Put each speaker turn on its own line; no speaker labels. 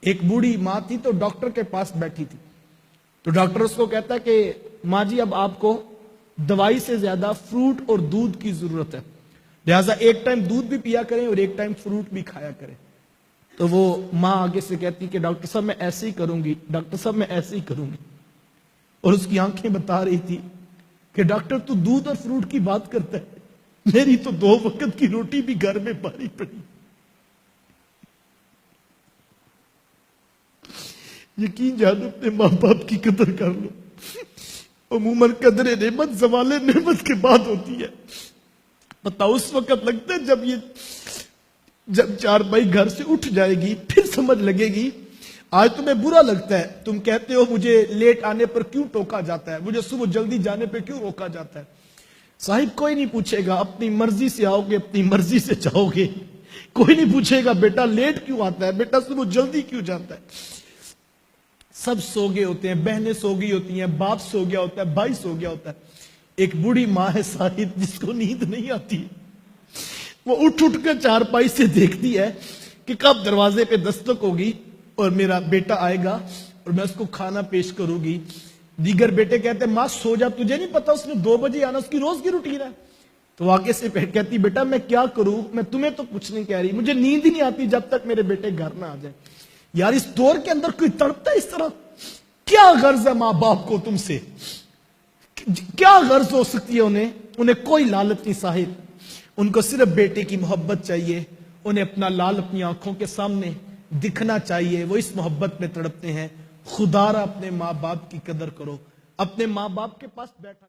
ایک بوڑھی ماں تھی تو ڈاکٹر کے پاس بیٹھی تھی، تو ڈاکٹر اس کو کہتا ہے کہ ماں جی اب آپ کو دوائی سے زیادہ فروٹ اور دودھ کی ضرورت ہے، لہٰذا ایک ٹائم دودھ بھی پیا کریں اور ایک ٹائم فروٹ بھی کھایا کریں۔ تو وہ ماں آگے سے کہتی کہ ڈاکٹر صاحب میں ایسے ہی کروں گی، ڈاکٹر صاحب میں ایسے ہی کروں گی، اور اس کی آنکھیں بتا رہی تھی کہ ڈاکٹر تو دودھ اور فروٹ کی بات کرتا ہے، میری تو 2 وقت کی روٹی بھی گھر میں بھاری پڑی۔ یقین جانو اپنے ماں باپ کی قدر کر لو، عموماً قدر نعمت زوال نعمت کے بعد ہوتی ہے۔ پتہ اس وقت لگتا ہے جب چارپائی گھر سے اٹھ جائے گی پھر سمجھ لگے گی۔ آج تمہیں برا لگتا ہے، تم کہتے ہو مجھے لیٹ آنے پر کیوں ٹوکا جاتا ہے، مجھے صبح جلدی جانے پہ کیوں روکا جاتا ہے۔ صاحب کوئی نہیں پوچھے گا، اپنی مرضی سے آؤ گے اپنی مرضی سے جاؤ گے، کوئی نہیں پوچھے گا بیٹا لیٹ کیوں آتا ہے، بیٹا صبح جلدی کیوں جاتا ہے۔ سب سو گئے ہوتے ہیں، بہنیں سو گئی ہوتی ہیں، باپ سو گیا ہوتا ہے، بھائی سو گیا ہوتا ہے۔ ایک بوڑھی ماں ہے صاحب جس کو نیند نہیں آتی، وہ اٹھ کر چارپائی سے دیکھتی ہے کہ کب دروازے پہ دستک ہوگی اور میرا بیٹا آئے گا اور میں اس کو کھانا پیش کروں گی۔ دیگر بیٹے کہتے ہیں ماں سو جا، تجھے نہیں پتا اس نے 2 بجے آنا، اس کی روز کی روٹین ہے۔ تو آگے سے کہتی بیٹا میں کیا کروں، میں تمہیں تو کچھ نہیں کہہ رہی، مجھے نیند ہی نہیں آتی جب تک میرے بیٹے گھر نہ آ جائے۔ یار اس دور کے اندر کوئی تڑپتا ہے اس طرح؟ کیا غرض ہے ماں باپ کو تم سے، کیا غرض ہو سکتی ہے انہیں کوئی لالچ نہیں صاحب، ان کو صرف بیٹے کی محبت چاہیے، انہیں اپنا لال اپنی آنکھوں کے سامنے دکھنا چاہیے، وہ اس محبت میں تڑپتے ہیں۔ خدا را اپنے ماں باپ کی قدر کرو، اپنے ماں باپ کے پاس بیٹھا